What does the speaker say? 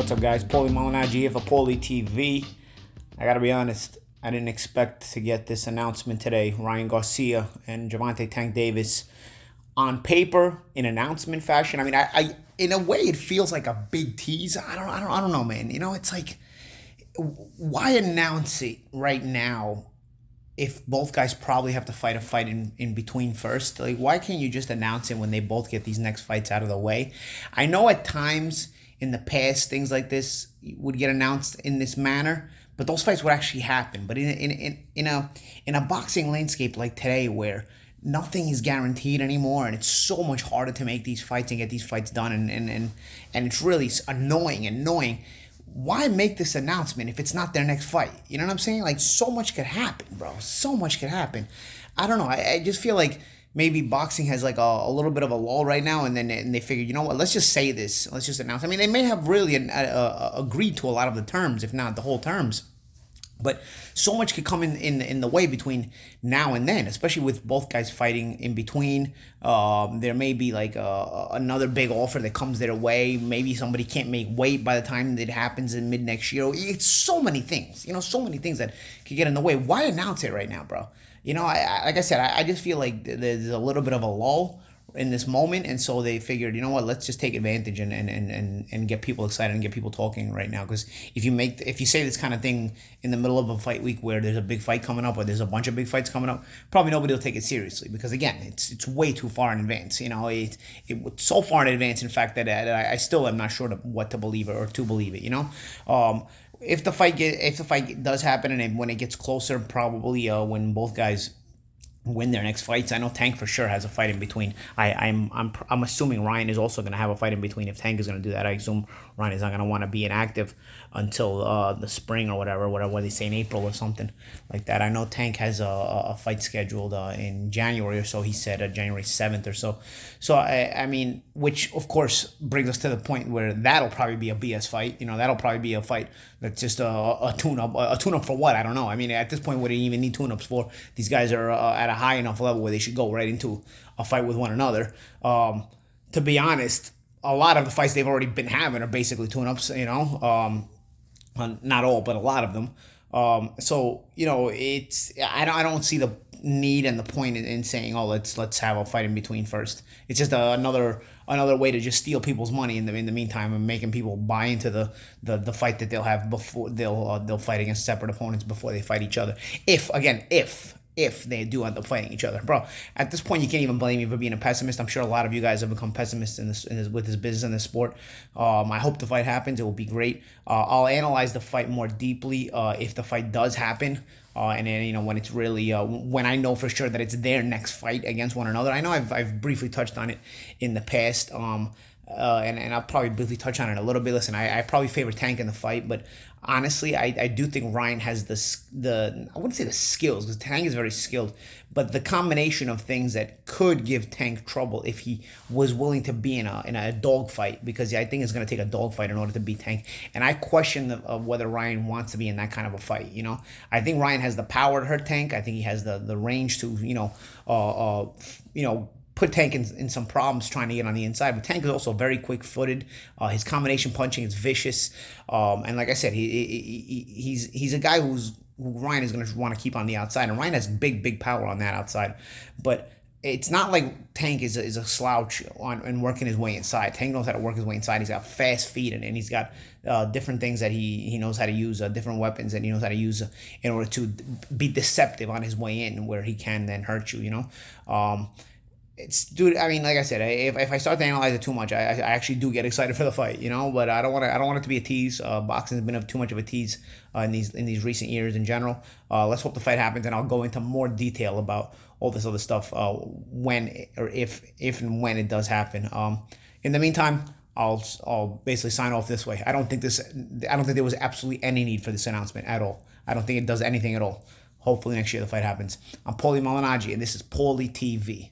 What's up, guys? Paulie malignaggi here for Paulie TV. I gotta be honest, I didn't expect to get this announcement today. Ryan Garcia and Gervonta Tank Davis on paper in announcement fashion. I mean, I in a way it feels like a big tease. I don't know, man. You know, it's like, why announce it right now if both guys probably have to fight a fight in between first? Like, why can't you just announce it when they both get these next fights out of the way? I know at times in the past things like this would get announced in this manner, but those fights would actually happen. But in a boxing landscape like today, where nothing is guaranteed anymore, and it's so much harder to make these fights and get these fights done, and it's really annoying. Why make this announcement if it's not their next fight? You know what I'm saying? Like, so much could happen, bro. So much could happen. I don't know. I just feel like maybe boxing has like a little bit of a lull right now, and they figure, you know what? Let's just say this. Let's just announce. I mean, they may have really agreed to a lot of the terms, if not the whole terms. But so much could come in the way between now and then, especially with both guys fighting in between. There may be like another big offer that comes their way. Maybe somebody can't make weight by the time it happens in mid next year. It's so many things, so many things that could get in the way. Why announce it right now, bro? Like I said, I just feel like there's a little bit of a lull in this moment, and so they figured, you know what, let's just take advantage and get people excited and get people talking right now. Because if you say this kind of thing in the middle of a fight week where there's a big fight coming up, or there's a bunch of big fights coming up, probably nobody will take it seriously, because again, it's way too far in advance. It's so far in advance, in fact, that I still am not sure what to believe or to believe it. If the fight does happen, and when it gets closer, probably when both guys win their next fights. I know Tank for sure has a fight in between. I'm assuming Ryan is also going to have a fight in between. If Tank is going to do that, I assume Ryan is not going to want to be inactive until the spring or whatever they say, in April or something like that. I know Tank has a fight scheduled in January or so. He said January 7th or so. So I mean, which of course brings us to the point where that'll probably be a BS fight. That'll probably be a fight that's just a tune-up. A tune-up for what? I don't know. I mean, at this point, what do you even need tune-ups for? These guys are at a high enough level where they should go right into a fight with one another. To be honest, a lot of the fights they've already been having are basically tune-ups, not all, but a lot of them. I don't see the need and the point in saying, oh, let's have a fight in between first. It's just another way to just steal people's money in the meantime, and making people buy into the fight that they'll have before they'll fight against separate opponents before they fight each other. If they do end up fighting each other, bro. At this point, you can't even blame me for being a pessimist. I'm sure a lot of you guys have become pessimists with this business and this sport. I hope the fight happens. It will be great. I'll analyze the fight more deeply if the fight does happen. And then, when it's really, when I know for sure that it's their next fight against one another. I know I've briefly touched on it in the past. And I'll probably briefly touch on it a little bit. Listen, I probably favor Tank in the fight, but honestly, I do think Ryan has I wouldn't say the skills, because Tank is very skilled, but the combination of things that could give Tank trouble if he was willing to be in a dog fight, because I think it's going to take a dog fight in order to beat Tank, and I question whether Ryan wants to be in that kind of a fight. I think Ryan has the power to hurt Tank. I think he has the range to put Tank in some problems trying to get on the inside. But Tank is also very quick-footed. His combination punching is vicious. And like I said, he's a guy who Ryan is going to want to keep on the outside. And Ryan has big power on that outside. But it's not like Tank is a slouch on working his way inside. Tank knows how to work his way inside. He's got fast feet, and he's got different things that he knows how to use, different weapons that he knows how to use in order to be deceptive on his way in, where he can then hurt you, Dude, I mean, like I said, if I start to analyze it too much, I actually do get excited for the fight, but I don't want it to be a tease. Boxing has been too much of a tease in these recent years in general. Let's hope the fight happens, and I'll go into more detail about all this other stuff if and when it does happen. In the meantime, I'll basically sign off this way. I don't think there was absolutely any need for this announcement at all. I don't think it does anything at all. Hopefully next year the fight happens. I'm Paulie Malignaggi, and this is Paulie TV.